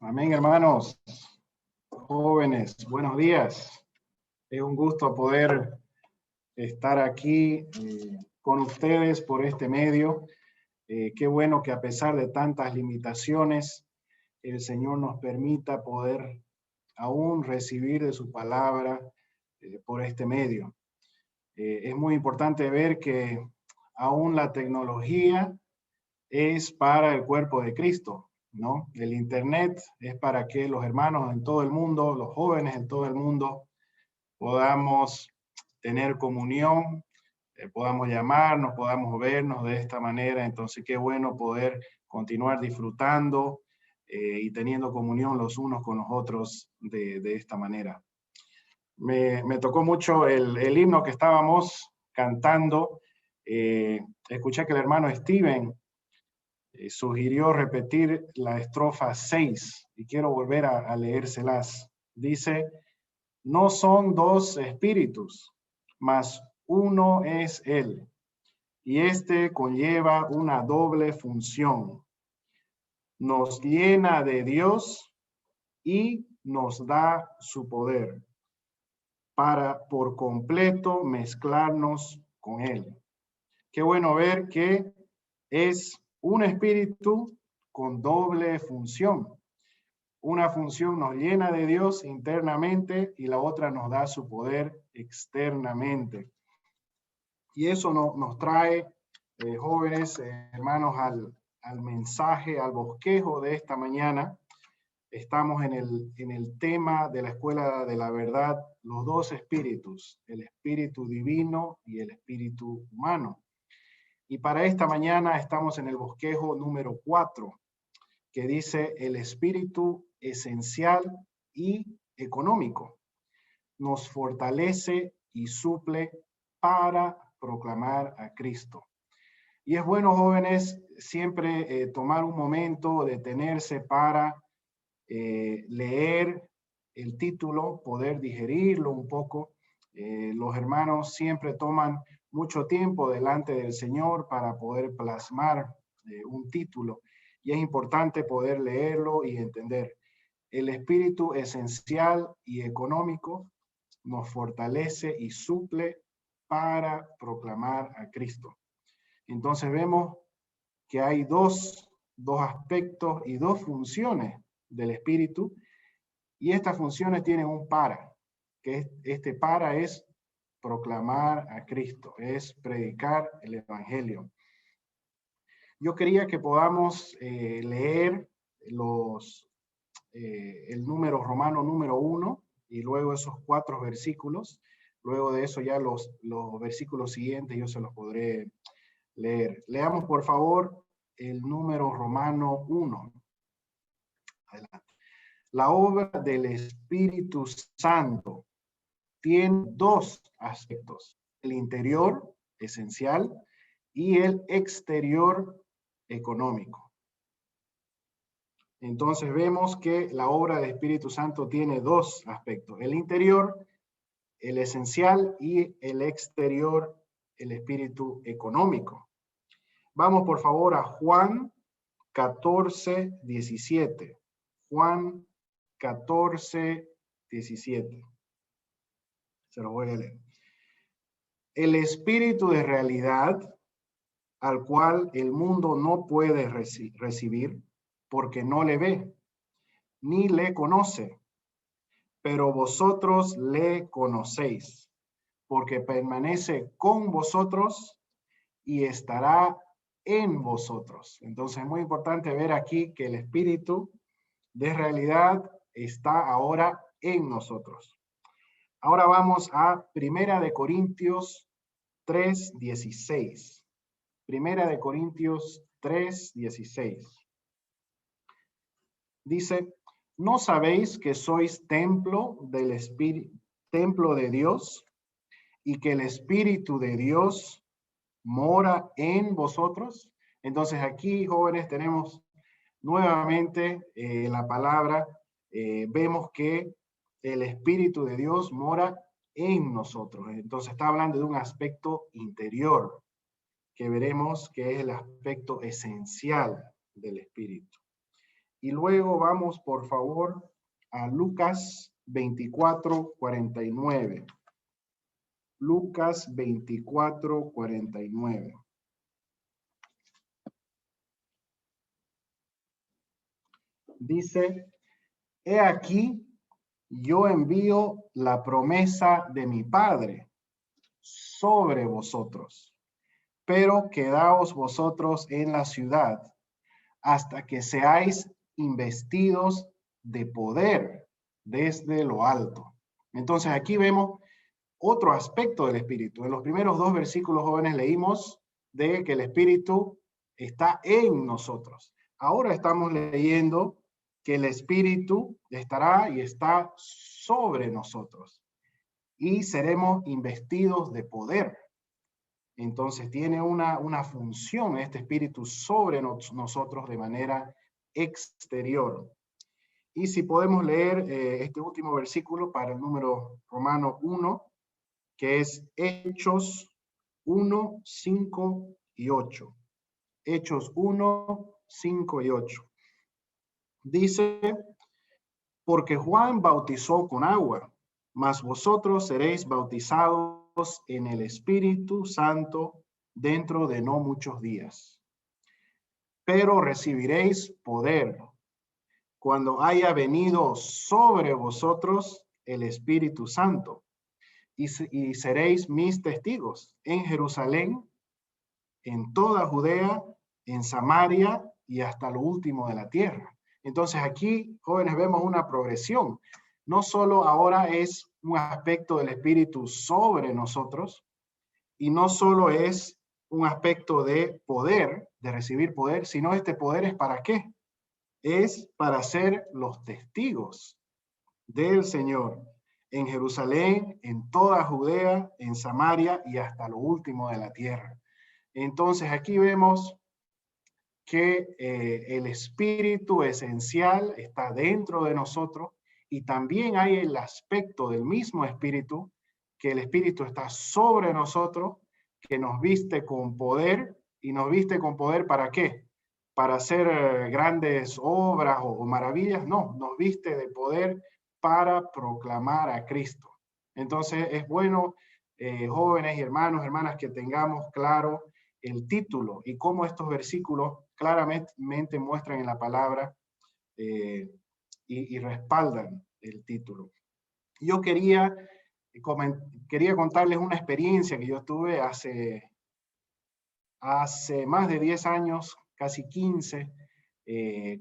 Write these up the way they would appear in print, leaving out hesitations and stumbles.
Amén, hermanos, jóvenes, buenos días. Es un gusto poder estar aquí con ustedes por este medio. Qué bueno que a pesar de tantas limitaciones, el Señor nos permita poder aún recibir de su palabra por este medio. Es muy importante ver que aún la tecnología es para el cuerpo de Cristo, ¿no? El Internet es para que los hermanos en todo el mundo, los jóvenes en todo el mundo, podamos tener comunión, podamos llamarnos, podamos vernos de esta manera. Entonces, qué bueno poder continuar disfrutando y teniendo comunión los unos con los otros de esta manera. Me tocó mucho el himno que estábamos cantando. Escuché que el hermano Steven sugirió repetir la estrofa 6 y quiero volver a leérselas. Dice, no son dos espíritus, mas uno es Él, y este conlleva una doble función. Nos llena de Dios y nos da su poder para por completo mezclarnos con Él. Qué bueno ver que es un espíritu con doble función. Una función nos llena de Dios internamente y la otra nos da su poder externamente. Y eso nos trae, jóvenes, hermanos, al mensaje, al bosquejo de esta mañana. Estamos en el tema de la Escuela de la Verdad, los dos espíritus, el espíritu divino y el espíritu humano. Y para esta mañana estamos en el bosquejo número 4, que dice el espíritu esencial y económico. Nos fortalece y suple para proclamar a Cristo. Y es bueno, jóvenes, siempre tomar un momento, detenerse para leer el título, poder digerirlo un poco. Los hermanos siempre toman mucho tiempo delante del Señor para poder plasmar un título. Y es importante poder leerlo y entender. El espíritu esencial y económico nos fortalece y suple para proclamar a Cristo. Entonces vemos que hay dos aspectos y dos funciones del espíritu, y estas funciones tienen un para, que este para es proclamar a Cristo, es predicar el evangelio. Yo quería que podamos leer el número romano número 1 y luego esos 4 versículos. Luego de eso ya los versículos siguientes yo se los podré leer. Leamos por favor el número romano 1. Adelante. La obra del Espíritu Santo tiene dos aspectos: el interior, esencial, y el exterior, económico. Entonces vemos que la obra del Espíritu Santo tiene dos aspectos: el interior, el esencial, y el exterior, el espíritu económico. Vamos por favor a Juan 14, 17. Juan 14, 17. Se lo voy a leer. El espíritu de realidad, al cual el mundo no puede recibir, porque no le ve, ni le conoce, pero vosotros le conocéis, porque permanece con vosotros y estará en vosotros. Entonces es muy importante ver aquí que el espíritu de realidad está ahora en nosotros. Ahora vamos a Primera de Corintios 3:16. Primera de Corintios 3:16. Dice, ¿no sabéis que sois templo del Espíritu, templo de Dios, y que el Espíritu de Dios mora en vosotros? Entonces aquí, jóvenes, tenemos nuevamente la palabra, vemos que el Espíritu de Dios mora en nosotros. Entonces está hablando de un aspecto interior, que veremos que es el aspecto esencial del Espíritu. Y luego vamos, por favor, a Lucas 24:49. Lucas 24:49. Dice, he aquí, yo envío la promesa de mi Padre sobre vosotros, pero quedaos vosotros en la ciudad hasta que seáis investidos de poder desde lo alto. Entonces aquí vemos otro aspecto del Espíritu. En los primeros 2 versículos, jóvenes, leímos de que el Espíritu está en nosotros. Ahora estamos leyendo que el Espíritu estará y está sobre nosotros y seremos investidos de poder. Entonces tiene una función este Espíritu sobre nosotros de manera exterior. Y si podemos leer este último versículo para el número Romano 1, que es Hechos 1, 5 y 8. Hechos 1, 5 y 8. Dice, porque Juan bautizó con agua, mas vosotros seréis bautizados en el Espíritu Santo dentro de no muchos días. Pero recibiréis poder cuando haya venido sobre vosotros el Espíritu Santo, y seréis mis testigos en Jerusalén, en toda Judea, en Samaria y hasta lo último de la tierra. Entonces aquí, jóvenes, vemos una progresión. No solo ahora es un aspecto del Espíritu sobre nosotros, y no solo es un aspecto de poder, de recibir poder, sino este poder es ¿para qué? Es para ser los testigos del Señor en Jerusalén, en toda Judea, en Samaria y hasta lo último de la tierra. Entonces aquí vemos que el espíritu esencial está dentro de nosotros y también hay el aspecto del mismo espíritu, que el espíritu está sobre nosotros, que nos viste con poder. ¿Y nos viste con poder para qué? ¿Para hacer grandes obras o maravillas? No, nos viste de poder para proclamar a Cristo. Entonces es bueno, jóvenes y hermanos, hermanas, que tengamos claro el título y cómo estos versículos claramente muestran en la palabra y respaldan el título. Yo quería contarles una experiencia que yo tuve hace más de 10 años, casi 15,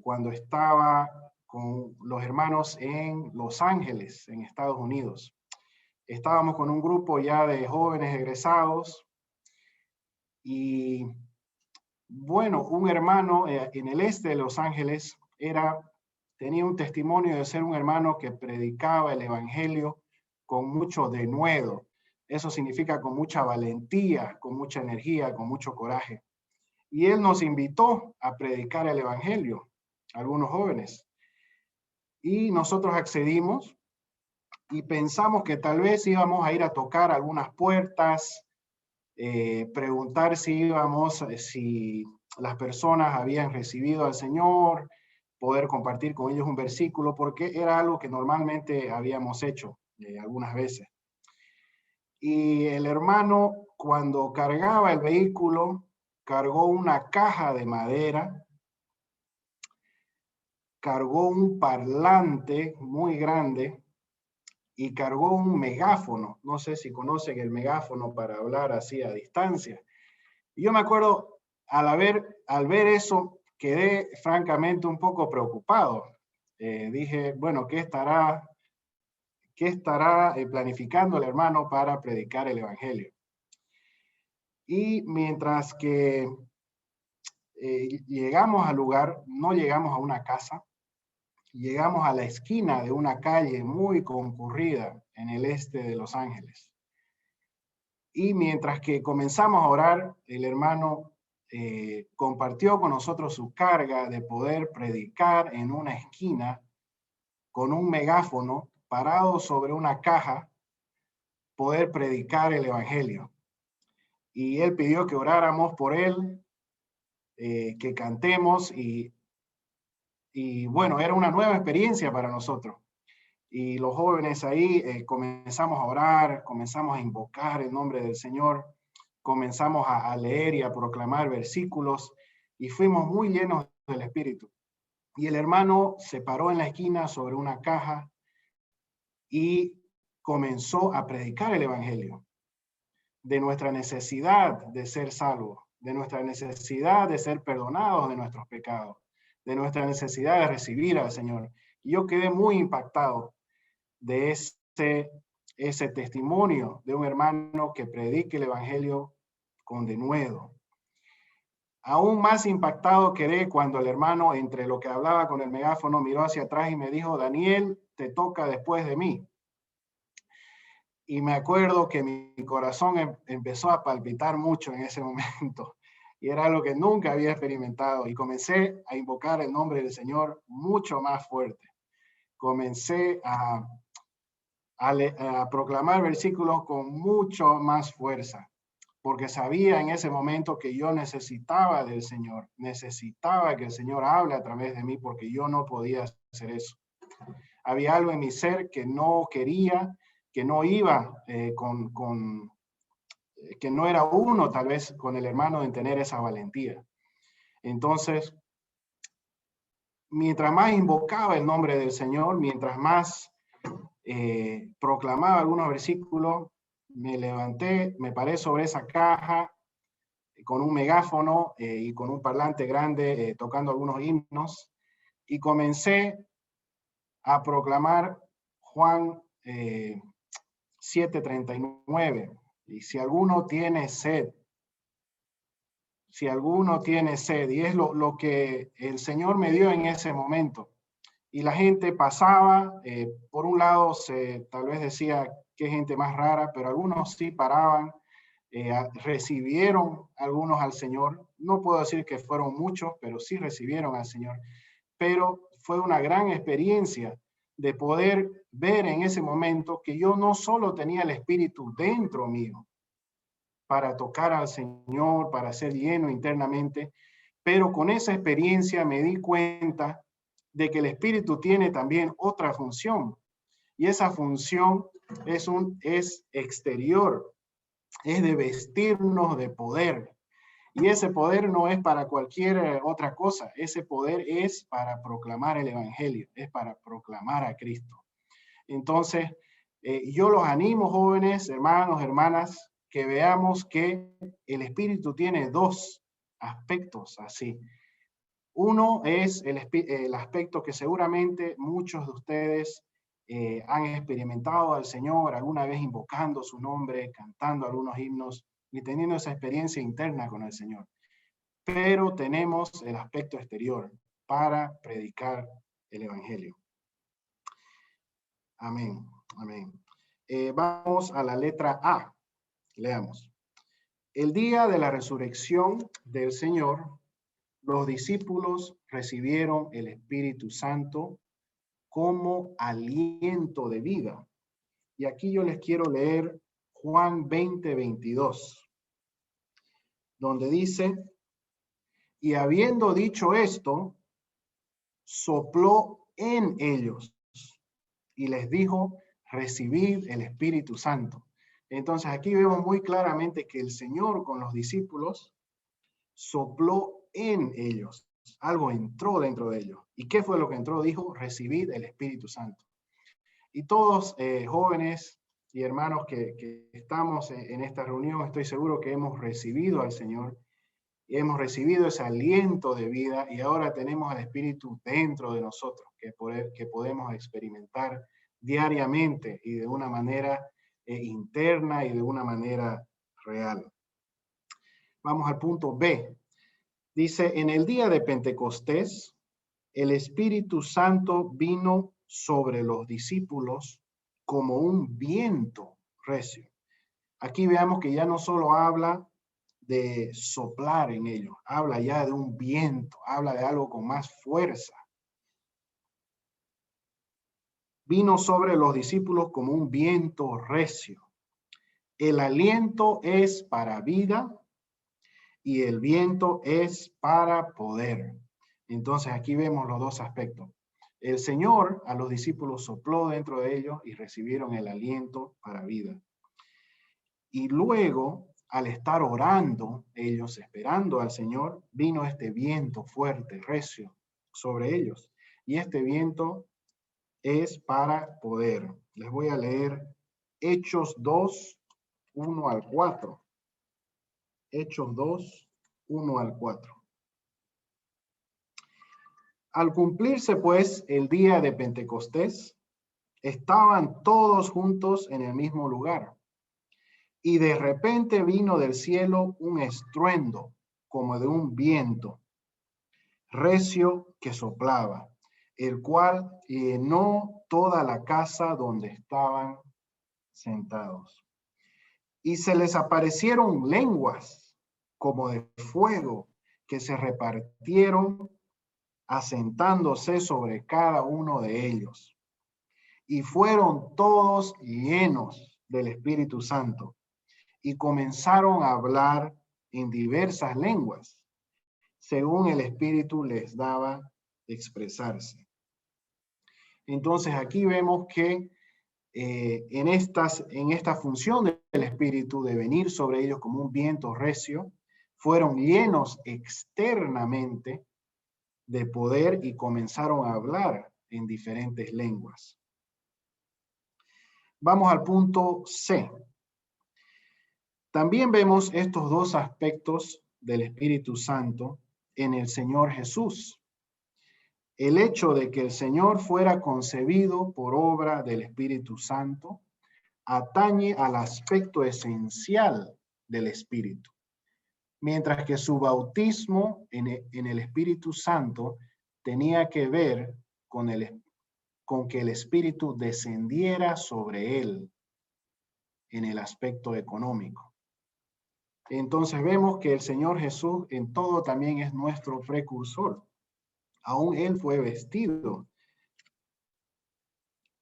cuando estaba con los hermanos en Los Ángeles, en Estados Unidos. Estábamos con un grupo ya de jóvenes egresados y bueno, un hermano en el este de Los Ángeles tenía un testimonio de ser un hermano que predicaba el evangelio con mucho denuedo. Eso significa con mucha valentía, con mucha energía, con mucho coraje. Y él nos invitó a predicar el evangelio, algunos jóvenes. Y nosotros accedimos y pensamos que tal vez íbamos a ir a tocar algunas puertas, preguntar si las personas habían recibido al Señor, poder compartir con ellos un versículo, porque era algo que normalmente habíamos hecho algunas veces. Y el hermano, cuando cargaba el vehículo, cargó una caja de madera, cargó un parlante muy grande y cargó un megáfono. No sé si conocen el megáfono para hablar así a distancia. Y yo me acuerdo, al ver eso, quedé francamente un poco preocupado. Dije, bueno, ¿qué estará planificando el hermano para predicar el evangelio? Y mientras que llegamos al lugar, no llegamos a una casa, llegamos a la esquina de una calle muy concurrida en el este de Los Ángeles. Y mientras que comenzamos a orar, el hermano compartió con nosotros su carga de poder predicar en una esquina con un megáfono parado sobre una caja, poder predicar el evangelio. Y él pidió que oráramos por él, que cantemos y Y bueno, era una nueva experiencia para nosotros. Y los jóvenes ahí comenzamos a orar, comenzamos a invocar el nombre del Señor, comenzamos a leer y a proclamar versículos y fuimos muy llenos del Espíritu. Y el hermano se paró en la esquina sobre una caja y comenzó a predicar el Evangelio de nuestra necesidad de ser salvos, de nuestra necesidad de ser perdonados de nuestros pecados, de nuestra necesidad de recibir al Señor. Y yo quedé muy impactado de ese testimonio de un hermano que predique el Evangelio con denuedo. Aún más impactado quedé cuando el hermano, entre lo que hablaba con el megáfono, miró hacia atrás y me dijo: Daniel, te toca después de mí. Y me acuerdo que mi corazón empezó a palpitar mucho en ese momento. Y era algo que nunca había experimentado. Y comencé a invocar el nombre del Señor mucho más fuerte. Comencé a proclamar versículos con mucho más fuerza, porque sabía en ese momento que yo necesitaba del Señor, necesitaba que el Señor hable a través de mí, porque yo no podía hacer eso. Había algo en mi ser que no quería, que no iba que no era uno tal vez con el hermano en tener esa valentía. Entonces, mientras más invocaba el nombre del Señor, mientras más proclamaba algunos versículos, me levanté, me paré sobre esa caja con un megáfono y con un parlante grande tocando algunos himnos, y comencé a proclamar Juan 7:39. Y si alguno tiene sed, y es lo que el Señor me dio en ese momento. Y la gente pasaba, por un lado tal vez decía qué gente más rara, pero algunos sí paraban, recibieron algunos al Señor. No puedo decir que fueron muchos, pero sí recibieron al Señor. Pero fue una gran experiencia de poder ver en ese momento que yo no solo tenía el Espíritu dentro mío para tocar al Señor, para ser lleno internamente, pero con esa experiencia me di cuenta de que el Espíritu tiene también otra función, y esa función es exterior, es de vestirnos de poder. Y ese poder no es para cualquier otra cosa, ese poder es para proclamar el Evangelio, es para proclamar a Cristo. Entonces, yo los animo, jóvenes, hermanos, hermanas, que veamos que el Espíritu tiene dos aspectos así. Uno es el aspecto que seguramente muchos de ustedes han experimentado al Señor, alguna vez invocando su nombre, cantando algunos himnos y teniendo esa experiencia interna con el Señor. Pero tenemos el aspecto exterior para predicar el Evangelio. Amén, amén. Vamos a la letra A. Leamos. El día de la resurrección del Señor, los discípulos recibieron el Espíritu Santo como aliento de vida. Y aquí yo les quiero leer Juan 20:22, donde dice: y habiendo dicho esto, sopló en ellos y les dijo: recibid el Espíritu Santo. Entonces aquí vemos muy claramente que el Señor con los discípulos sopló en ellos. Algo entró dentro de ellos. ¿Y qué fue lo que entró? Dijo: recibid el Espíritu Santo. Y todos jóvenes y hermanos que estamos en esta reunión, estoy seguro que hemos recibido al Señor, y hemos recibido ese aliento de vida, y ahora tenemos el Espíritu dentro de nosotros que podemos experimentar diariamente y de una manera interna y de una manera real. Vamos al punto B. Dice: en el día de Pentecostés, el Espíritu Santo vino sobre los discípulos como un viento recio. Aquí veamos que ya no solo habla de soplar en ellos, habla ya de un viento, habla de algo con más fuerza. Vino sobre los discípulos como un viento recio. El aliento es para vida y el viento es para poder. Entonces aquí vemos los dos aspectos. El Señor a los discípulos sopló dentro de ellos y recibieron el aliento para vida. Y luego, al estar orando, ellos esperando al Señor, vino este viento fuerte, recio, sobre ellos. Y este viento es para poder. Les voy a leer Hechos 2, 1 al 4. Hechos 2, 1 al 4. Al cumplirse pues el día de Pentecostés, estaban todos juntos en el mismo lugar. Y de repente vino del cielo un estruendo como de un viento recio que soplaba, el cual llenó toda la casa donde estaban sentados. Y se les aparecieron lenguas como de fuego que se repartieron asentándose sobre cada uno de ellos. Y fueron todos llenos del Espíritu Santo y comenzaron a hablar en diversas lenguas, según el Espíritu les daba expresarse. Entonces aquí vemos que en esta función del Espíritu de venir sobre ellos como un viento recio, fueron llenos externamente de poder y comenzaron a hablar en diferentes lenguas. Vamos al punto C. También vemos estos dos aspectos del Espíritu Santo en el Señor Jesús. El hecho de que el Señor fuera concebido por obra del Espíritu Santo atañe al aspecto esencial del Espíritu, mientras que su bautismo en el Espíritu Santo tenía que ver con que el Espíritu descendiera sobre él en el aspecto económico. Entonces vemos que el Señor Jesús en todo también es nuestro precursor. Aún él fue vestido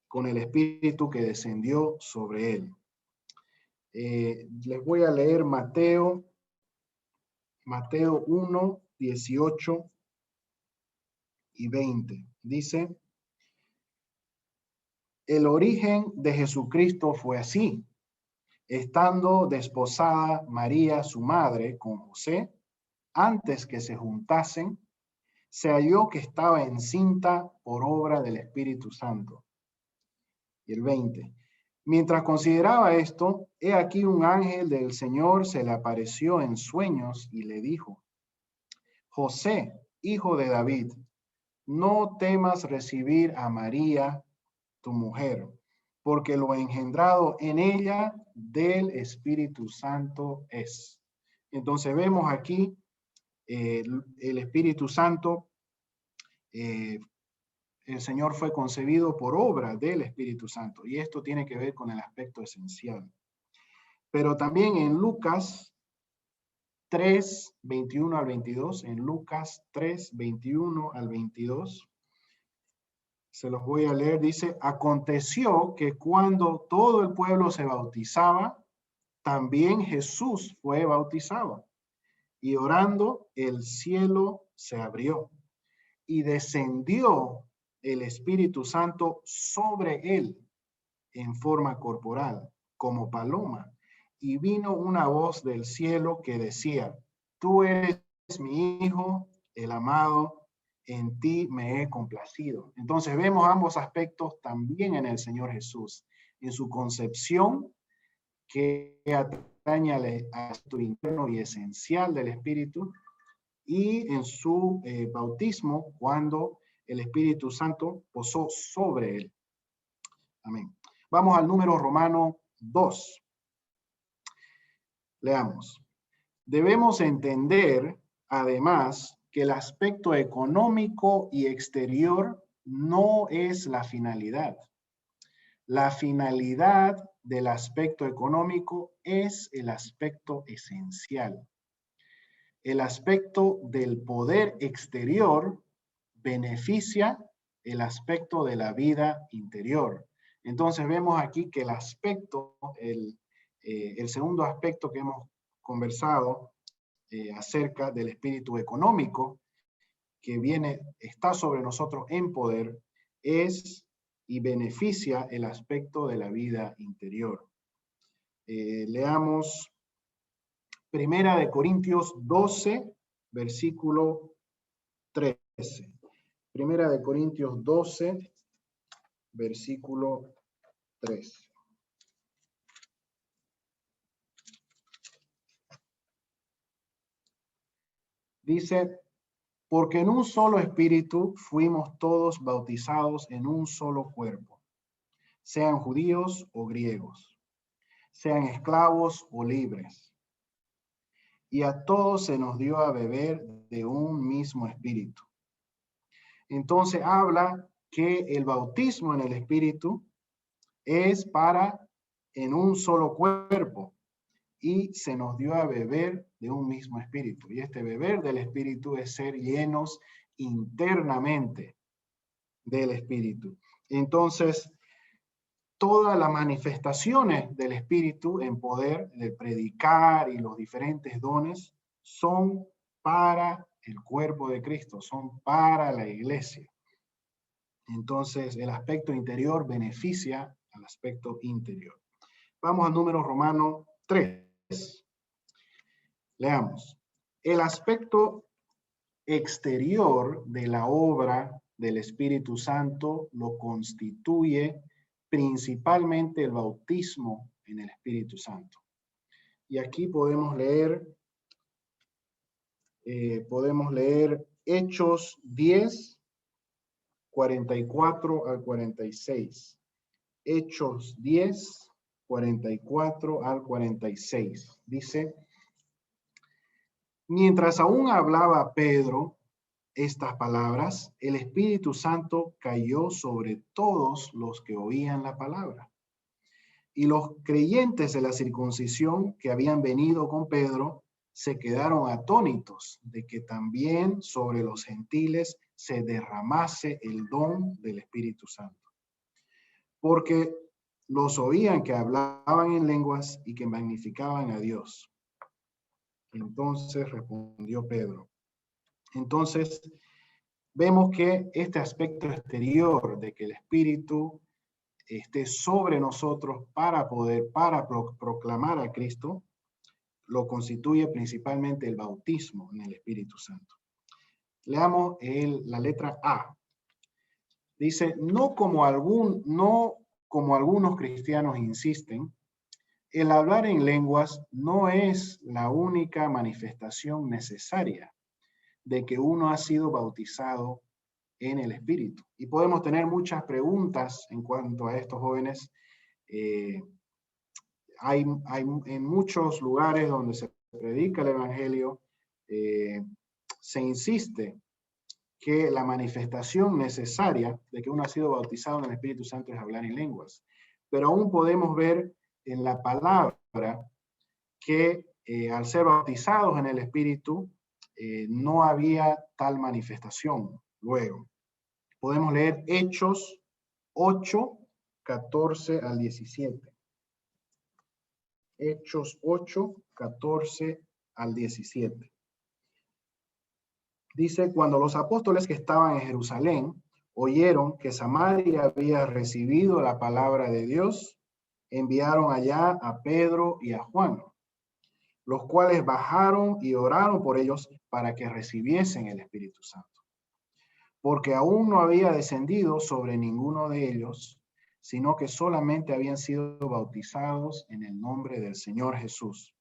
con el Espíritu que descendió sobre él. Les voy a leer Mateo 1, 18 y 20. Dice, el origen de Jesucristo fue así. Estando desposada María, su madre, con José, antes que se juntasen, se halló que estaba encinta por obra del Espíritu Santo. Y el 20. Mientras consideraba esto, he aquí un ángel del Señor se le apareció en sueños y le dijo, José, hijo de David, no temas recibir a María, tu mujer, porque lo engendrado en ella del Espíritu Santo es. Entonces vemos aquí el Espíritu Santo, el Señor fue concebido por obra del Espíritu Santo, y esto tiene que ver con el aspecto esencial. Pero también en Lucas 3, 21 al 22, en Lucas 3, 21 al 22, se los voy a leer, dice, aconteció que cuando todo el pueblo se bautizaba, también Jesús fue bautizado. Y orando, el cielo se abrió y descendió el Espíritu Santo sobre él en forma corporal, como paloma. Y vino una voz del cielo que decía, tú eres mi Hijo, el amado, en ti me he complacido. Entonces vemos ambos aspectos también en el Señor Jesús, en su concepción que atañe al aspecto interno y esencial del Espíritu, y en su bautismo cuando el Espíritu Santo posó sobre él. Amén. Vamos al número romano 2. Leamos. Debemos entender, además, que el aspecto económico y exterior no es la finalidad. La finalidad del aspecto económico es el aspecto esencial. El aspecto del poder exterior beneficia el aspecto de la vida interior. Entonces vemos aquí que el aspecto, el segundo aspecto que hemos conversado acerca del espíritu económico, que está sobre nosotros en poder, es y beneficia el aspecto de la vida interior. Leamos 1 Corintios 12, versículo 13. 1 Corintios 12, versículo 13. Dice, porque en un solo espíritu fuimos todos bautizados en un solo cuerpo, sean judíos o griegos, sean esclavos o libres. Y a todos se nos dio a beber de un mismo espíritu. Entonces habla que el bautismo en el espíritu es para en un solo cuerpo y se nos dio a beber de un mismo espíritu. Y este beber del espíritu es ser llenos internamente del espíritu. Entonces, todas las manifestaciones del espíritu en poder de predicar y los diferentes dones son para el cuerpo de Cristo, son para la iglesia. Entonces, el aspecto interior beneficia al aspecto interior. Vamos al número romano 3. Leamos. El aspecto exterior de la obra del Espíritu Santo lo constituye principalmente el bautismo en el Espíritu Santo. Y aquí podemos leer Hechos 10, 44 al 46. Hechos 10, 44 al 46. Dice, mientras aún hablaba Pedro estas palabras, el Espíritu Santo cayó sobre todos los que oían la palabra. Y los creyentes de la circuncisión que habían venido con Pedro se quedaron atónitos de que también sobre los gentiles se derramase el don del Espíritu Santo. Porque los oían que hablaban en lenguas y que magnificaban a Dios. Entonces respondió Pedro. Entonces vemos que este aspecto exterior de que el Espíritu esté sobre nosotros para proclamar a Cristo, lo constituye principalmente el bautismo en el Espíritu Santo. Leamos la letra A. Dice, no como algunos cristianos insisten, el hablar en lenguas no es la única manifestación necesaria de que uno ha sido bautizado en el Espíritu. Y podemos tener muchas preguntas en cuanto a estos jóvenes. Hay en muchos lugares donde se predica el Evangelio, se insiste que la manifestación necesaria de que uno ha sido bautizado en el Espíritu Santo es hablar en lenguas. Pero aún podemos ver en la palabra que al ser bautizados en el Espíritu, no había tal manifestación. Luego, podemos leer Hechos 8, 14 al 17. Hechos 8, 14 al 17. Dice, cuando los apóstoles que estaban en Jerusalén oyeron que Samaria había recibido la palabra de Dios, enviaron allá a Pedro y a Juan, los cuales bajaron y oraron por ellos para que recibiesen el Espíritu Santo. Porque aún no había descendido sobre ninguno de ellos, sino que solamente habían sido bautizados en el nombre del Señor Jesús.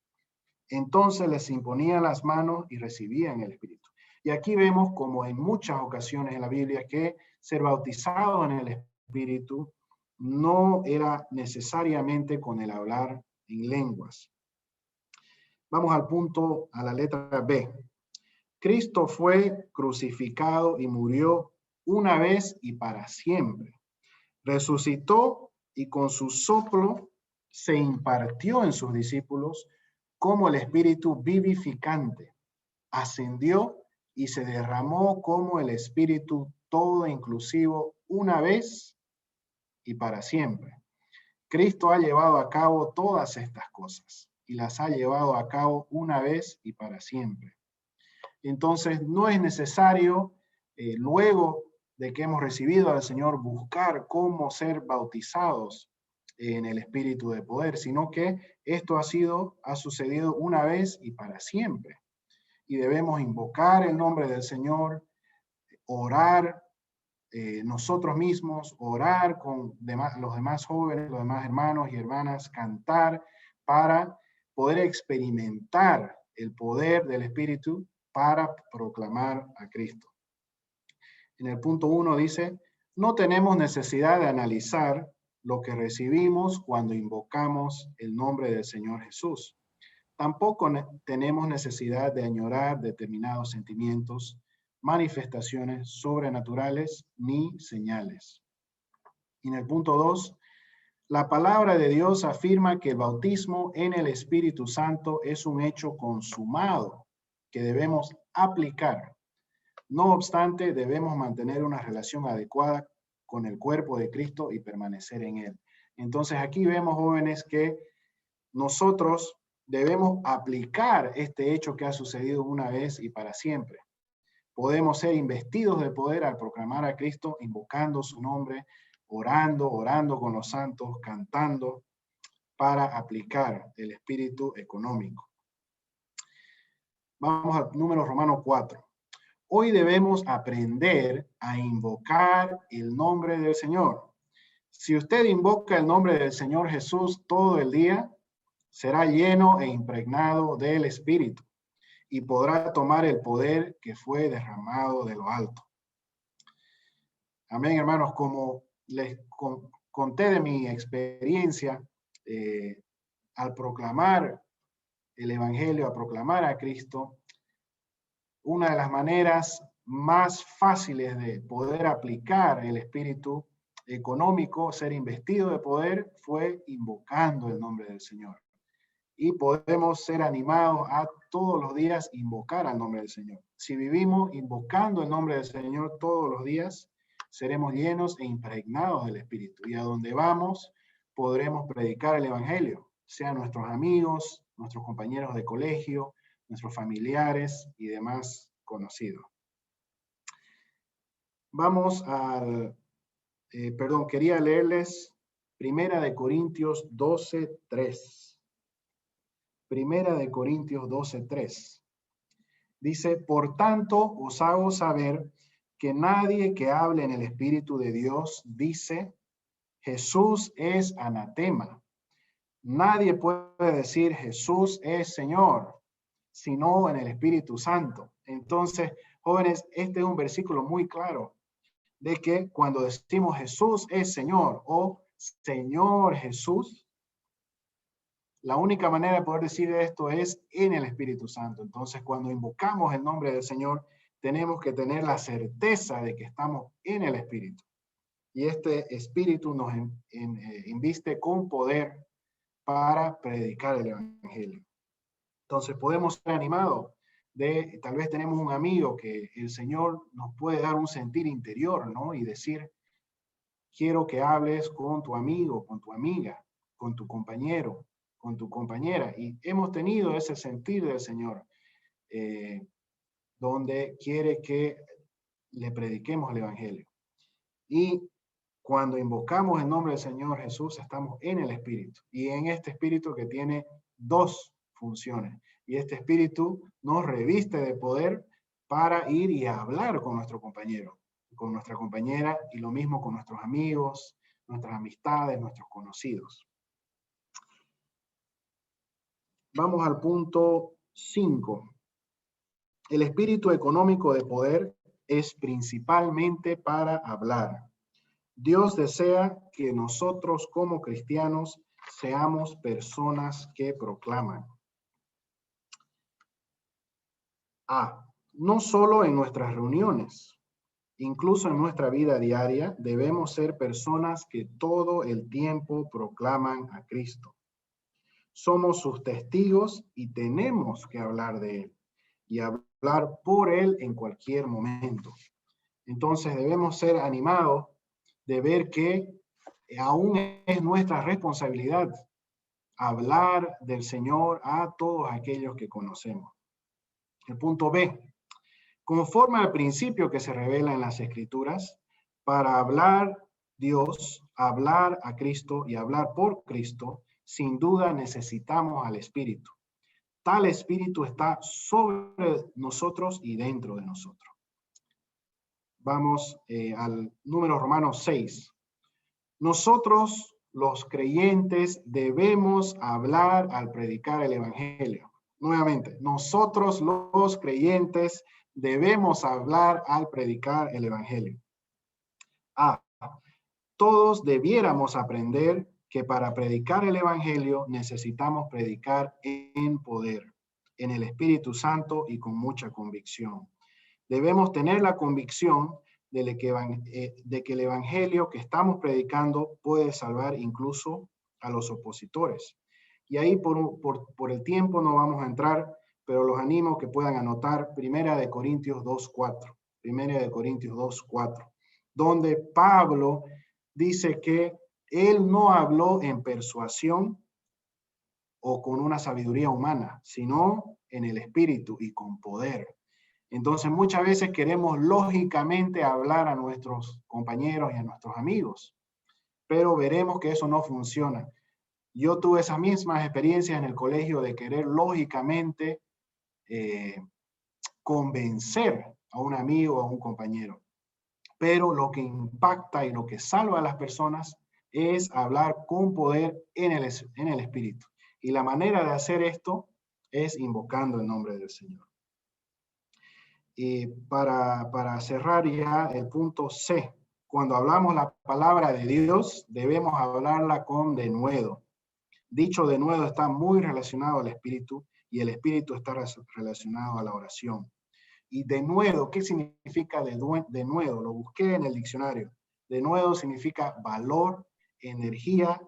Entonces les imponían las manos y recibían el Espíritu. Y aquí vemos, como en muchas ocasiones en la Biblia, que ser bautizado en el Espíritu no era necesariamente con el hablar en lenguas. Vamos al punto, a la letra B. Cristo fue crucificado y murió una vez y para siempre. Resucitó y con su soplo se impartió en sus discípulos como el Espíritu vivificante. Ascendió y se derramó como el Espíritu todo inclusivo una vez y para siempre. Cristo ha llevado a cabo todas estas cosas y las ha llevado a cabo una vez y para siempre. Entonces, no es necesario luego de que hemos recibido al Señor, buscar cómo ser bautizados en el Espíritu de poder, sino que esto ha sucedido una vez y para siempre. Y debemos invocar el nombre del Señor, orar nosotros mismos, orar con los demás jóvenes, los demás hermanos y hermanas, cantar para poder experimentar el poder del Espíritu para proclamar a Cristo. En el punto 1 dice, no tenemos necesidad de analizar lo que recibimos cuando invocamos el nombre del Señor Jesús. Tampoco tenemos necesidad de añorar determinados sentimientos, manifestaciones sobrenaturales ni señales. Y en el punto 2, la palabra de Dios afirma que el bautismo en el Espíritu Santo es un hecho consumado que debemos aplicar. No obstante, debemos mantener una relación adecuada con el cuerpo de Cristo y permanecer en él. Entonces aquí vemos, jóvenes, que nosotros debemos aplicar este hecho que ha sucedido una vez y para siempre. Podemos ser investidos de poder al proclamar a Cristo, invocando su nombre, orando con los santos, cantando, para aplicar el espíritu económico. Vamos al número romano 4. Hoy debemos aprender a invocar el nombre del Señor. Si usted invoca el nombre del Señor Jesús todo el día, será lleno e impregnado del Espíritu y podrá tomar el poder que fue derramado de lo alto. Amén, hermanos. Como les conté de mi experiencia al proclamar el Evangelio, a proclamar a Cristo, una de las maneras más fáciles de poder aplicar el espíritu económico, ser investido de poder, fue invocando el nombre del Señor. Y podemos ser animados a todos los días invocar al nombre del Señor. Si vivimos invocando el nombre del Señor todos los días, seremos llenos e impregnados del Espíritu. Y a donde vamos, podremos predicar el Evangelio, sean nuestros amigos, nuestros compañeros de colegio, nuestros familiares y demás conocidos. Vamos al, quería leerles Primera de Corintios 12:3. Primera de Corintios 12:3. Dice, por tanto, os hago saber que nadie que hable en el Espíritu de Dios dice, Jesús es anatema. Nadie puede decir, Jesús es Señor, sino en el Espíritu Santo. Entonces, jóvenes, este es un versículo muy claro de que cuando decimos Jesús es Señor o Señor Jesús, la única manera de poder decir esto es en el Espíritu Santo. Entonces, cuando invocamos el nombre del Señor, tenemos que tener la certeza de que estamos en el Espíritu. Y este Espíritu nos inviste con poder para predicar el Evangelio. Entonces, podemos ser animados de, tal vez tenemos un amigo que el Señor nos puede dar un sentir interior, ¿no? Y decir, quiero que hables con tu amigo, con tu amiga, con tu compañero, con tu compañera. Y hemos tenido ese sentir del Señor, donde quiere que le prediquemos el Evangelio. Y cuando invocamos el nombre del Señor Jesús, estamos en el Espíritu. Y en este Espíritu que tiene dos funciones. Y este Espíritu nos reviste de poder para ir y hablar con nuestro compañero, con nuestra compañera, y lo mismo con nuestros amigos, nuestras amistades, nuestros conocidos. Vamos al punto 5. El espíritu económico de poder es principalmente para hablar. Dios desea que nosotros como cristianos seamos personas que proclaman. No solo en nuestras reuniones, incluso en nuestra vida diaria, debemos ser personas que todo el tiempo proclaman a Cristo. Somos sus testigos y tenemos que hablar de él y hablar por él en cualquier momento. Entonces debemos ser animados de ver que aún es nuestra responsabilidad hablar del Señor a todos aquellos que conocemos. El punto B, conforme al principio que se revela en las Escrituras, para hablar Dios, hablar a Cristo y hablar por Cristo, sin duda necesitamos al Espíritu. Tal Espíritu está sobre nosotros y dentro de nosotros. Vamos al número Romanos 6. Nosotros, los creyentes, debemos hablar al predicar el Evangelio. Nuevamente, nosotros, los creyentes, debemos hablar al predicar el Evangelio. Todos debiéramos aprender que para predicar el Evangelio necesitamos predicar en poder, en el Espíritu Santo y con mucha convicción. Debemos tener la convicción de que el Evangelio que estamos predicando puede salvar incluso a los opositores. Y ahí por el tiempo no vamos a entrar, pero los animo que puedan anotar 1 Corintios 2:4. 1 Corintios 2:4, donde Pablo dice que él no habló en persuasión o con una sabiduría humana, sino en el Espíritu y con poder. Entonces muchas veces queremos lógicamente hablar a nuestros compañeros y a nuestros amigos, pero veremos que eso no funciona. Yo tuve esas mismas experiencias en el colegio de querer lógicamente convencer a un amigo o a un compañero. Pero lo que impacta y lo que salva a las personas es hablar con poder en el Espíritu. Y la manera de hacer esto es invocando el nombre del Señor. Y para cerrar ya el punto C, cuando hablamos la palabra de Dios, debemos hablarla con denuedo. Dicho denuedo está muy relacionado al Espíritu y el Espíritu está relacionado a la oración. Y denuedo, ¿qué significa denuedo? Lo busqué en el diccionario. Denuedo significa valor, energía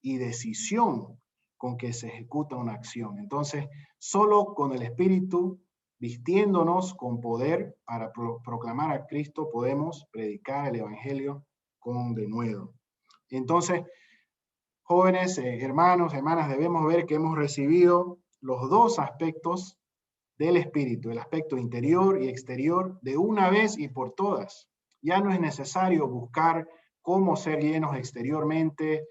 y decisión con que se ejecuta una acción. Entonces, solo con el Espíritu, vistiéndonos con poder para proclamar a Cristo, podemos predicar el Evangelio con denuedo. Entonces, jóvenes, hermanos, hermanas, debemos ver que hemos recibido los dos aspectos del Espíritu, el aspecto interior y exterior, de una vez y por todas. Ya no es necesario buscar cómo ser llenos exteriormente,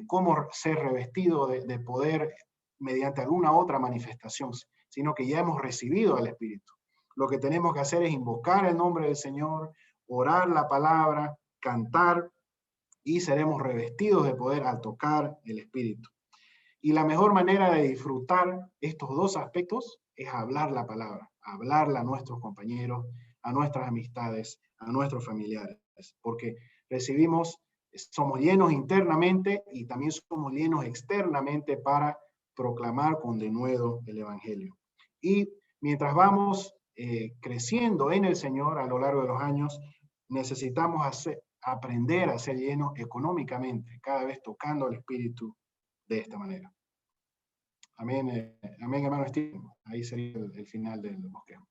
cómo ser revestido de poder mediante alguna otra manifestación, sino que ya hemos recibido al Espíritu. Lo que tenemos que hacer es invocar el nombre del Señor, orar la palabra, cantar, y seremos revestidos de poder al tocar el Espíritu. Y la mejor manera de disfrutar estos dos aspectos es hablar la palabra, hablarla a nuestros compañeros, a nuestras amistades, a nuestros familiares, porque somos llenos internamente y también somos llenos externamente para proclamar con denuedo el Evangelio. Y mientras vamos creciendo en el Señor a lo largo de los años, necesitamos aprender a ser llenos económicamente, cada vez tocando al Espíritu de esta manera. Amén, amén, hermano Steve. Ahí sería el final del bosquejo.